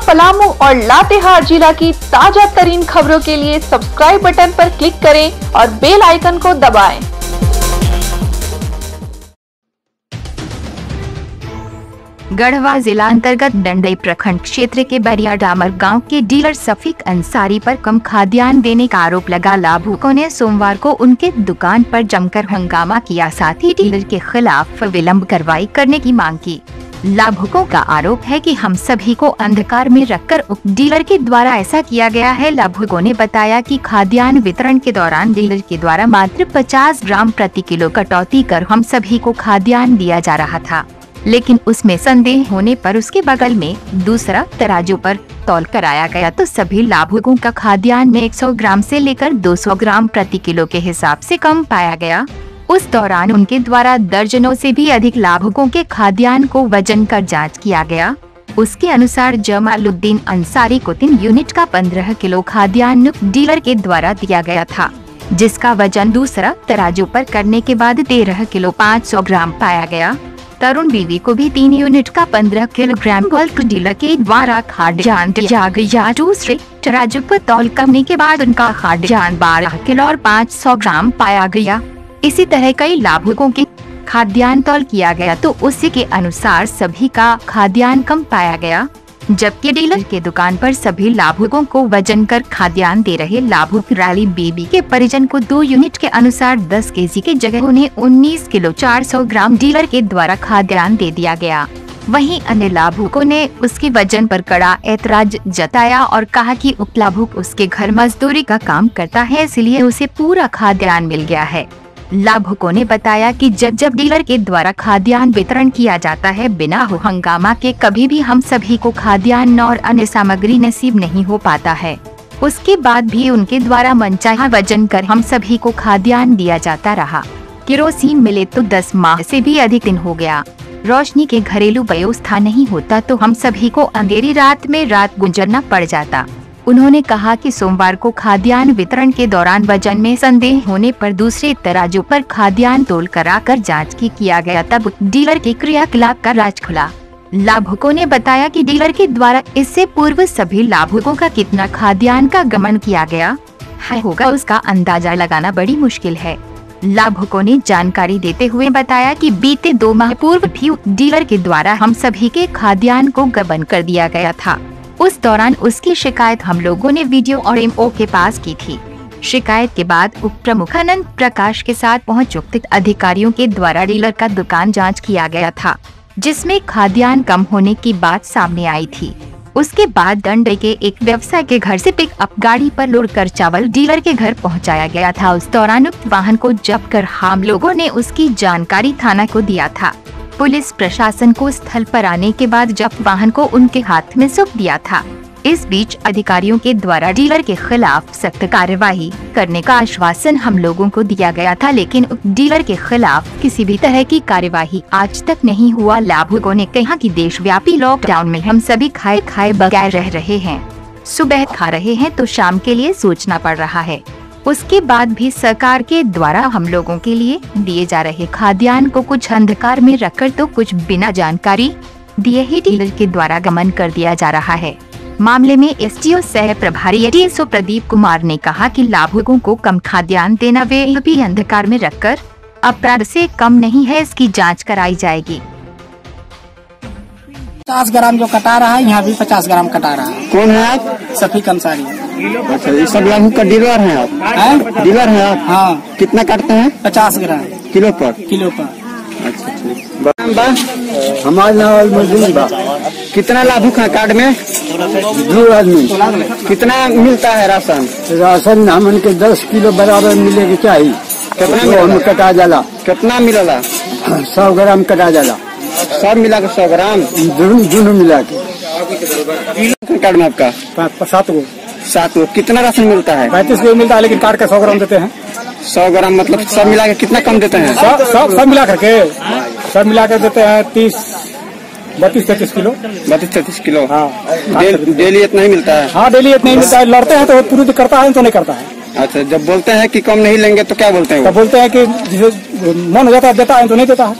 पलामू और लातेहार जिला की ताजा तरीन खबरों के लिए सब्सक्राइब बटन पर क्लिक करें और बेल आइकन को दबाएं। गढ़वा जिला अंतर्गत डंडई प्रखंड क्षेत्र के बरिया डामर गांव के डीलर सफीक अंसारी पर कम खाद्यान्न देने का आरोप लगा। लाभुकों ने सोमवार को उनके दुकान पर जमकर हंगामा किया, साथ ही डीलर के खिलाफ विलंब कार्रवाई करने की मांग की। लाभुकों का आरोप है कि हम सभी को अंधकार में रखकर उक्त डीलर के द्वारा ऐसा किया गया है। लाभुकों ने बताया कि खाद्यान्न वितरण के दौरान डीलर के द्वारा मात्र 50 ग्राम प्रति किलो कटौती कर हम सभी को खाद्यान्न दिया जा रहा था, लेकिन उसमें संदेह होने पर उसके बगल में दूसरा तराजू पर तौल कराया गया तो सभी लाभुकों का खाद्यान्न में 100 ग्राम से लेकर 200 ग्राम प्रति किलो के हिसाब से कम पाया गया। उस दौरान उनके द्वारा दर्जनों से भी अधिक लाभुकों के खाद्यान्न को वजन कर जांच किया गया। उसके अनुसार जमालुद्दीन अंसारी को 3 यूनिट का 15 किलो खाद्यान्न डीलर के द्वारा दिया गया था, जिसका वजन दूसरा तराजू पर करने के बाद 13 किलो 500 ग्राम पाया गया। तरुण बीवी को भी 3 यूनिट का 15 किलोग्राम बल्क डीलर के द्वारा खाद्यान्न दिया गया। दूसरे तराजू पर तौल करने के बाद उनका खाद्यान्न 12 किलो और 500 ग्राम पाया गया। इसी तरह कई लाभुकों के खाद्यान्न तौल किया गया तो उसी के अनुसार सभी का खाद्यान्न कम पाया गया, जबकि डीलर के दुकान पर सभी लाभुकों को वजन कर खाद्यान्न दे रहे लाभुक राली बीबी के परिजन को 2 यूनिट के अनुसार 10 केजी के जगह उन्हें 19 किलो 400 ग्राम डीलर के द्वारा खाद्यान्न दे दिया गया। वहीं अन्य लाभुकों ने उसके वजन पर कड़ा ऐतराज जताया और कहा कि उक्त लाभुक उसके घर मजदूरी का काम करता है, इसलिए उसे पूरा खाद्यान्न मिल गया है। लाभुकों ने बताया कि जब डीलर के द्वारा खाद्यान्न वितरण किया जाता है बिना हंगामा के कभी भी हम सभी को खाद्यान्न और अन्य सामग्री नसीब नहीं हो पाता है। उसके बाद भी उनके द्वारा मनचाहा वजन कर हम सभी को खाद्यान्न दिया जाता रहा। केरोसिन मिले तो 10 माह से भी अधिक दिन हो गया। रोशनी के घरेलू व्यवस्था नहीं होता तो हम सभी को अंधेरी रात में रात गुजरना पड़ जाता। उन्होंने कहा कि सोमवार को खाद्यान्न वितरण के दौरान वजन में संदेह होने पर दूसरे तराजू पर खाद्यान्न तोल कराकर जांच किया गया, तब डीलर के क्रियाकलाप का राज खुला। लाभुकों ने बताया कि डीलर के द्वारा इससे पूर्व सभी लाभुकों का कितना खाद्यान्न का गमन किया गया है होगा उसका अंदाजा लगाना बड़ी मुश्किल है। लाभुकों ने जानकारी देते हुए बताया कि बीते 2 माह पूर्व भी डीलर के द्वारा हम सभी के खाद्यान्न को गबन कर दिया गया था। उस दौरान उसकी शिकायत हम लोगों ने वीडियो और एमओ के पास की थी। शिकायत के बाद उप प्रमुख अनंत प्रकाश के साथ पहुंच उक्त अधिकारियों के द्वारा डीलर का दुकान जांच किया गया था, जिसमें खाद्यान्न कम होने की बात सामने आई थी। उसके बाद डंडई के एक व्यवसाय के घर से पिकअप गाड़ी पर लोड कर चावल डीलर के घर पहुंचाया गया था। उस दौरान उक्त वाहन को जब्त कर हम लोगों ने उसकी जानकारी थाना को दिया था। पुलिस प्रशासन को स्थल पर आने के बाद जब्त वाहन को उनके हाथ में सौंप दिया था। इस बीच अधिकारियों के द्वारा डीलर के खिलाफ सख्त कार्यवाही करने का आश्वासन हम लोगों को दिया गया था, लेकिन डीलर के खिलाफ किसी भी तरह की कार्यवाही आज तक नहीं हुआ। लाभुकों ने कहा कि देशव्यापी लॉकडाउन में हम सभी खाए बगैर रह रहे हैं। सुबह खा रहे हैं तो शाम के लिए सोचना पड़ रहा है। उसके बाद भी सरकार के द्वारा हम लोगों के लिए दिए जा रहे खाद्यान्न को कुछ अंधकार में रखकर तो कुछ बिना जानकारी दिए ही डीलर के द्वारा गमन कर दिया जा रहा है। मामले में एसडीओ सह प्रभारी एडीएसओ प्रदीप कुमार ने कहा कि लाभुकों को कम खाद्यान्न देना वे भी अंधकार में रखकर अपराध से कम नहीं है, इसकी जाँच कराई जाएगी। 50 ग्राम जो कटा रहा है, यहाँ भी 50 ग्राम कटा रहा है। कौन है आप? सफीक अंसारी। अच्छा, ये सब लाभुक का डीलर हैं आप? डीलर हैं आप? हाँ। कितना काटते हैं? 50 ग्राम किलो पर? अच्छा ठीक। हमारे नाम मजदूर बा। कितना लाभुक है कार्ड में? 2 आदमी। कितना मिलता है राशन? राशन हमन के 10 किलो बराबर मिले के चाहिए। कितना कटा जाला? कितना मिलला? 100 ग्राम कटा जाला। सब मिला के 100 ग्राम दोनों मिला के। कार्ड में आपका 7 गो। कितना राशन मिलता है? 35 किलो मिलता है, लेकिन काट के 100 ग्राम देते हैं। 100 ग्राम मतलब सब मिला के कितना कम देते हैं? सब मिला कर देते हैं 32-33 किलो। 32-33 किलो। हाँ। डेली इतना ही मिलता है? हाँ, डेली इतना ही मिलता है। लड़ते हैं तो पूरी करता है तो नहीं करता है। अच्छा, जब बोलते हैं कि कम नहीं लेंगे तो क्या बोलते हैं? तो बोलते हैं कि मन हो जाता है देता है तो नहीं देता है।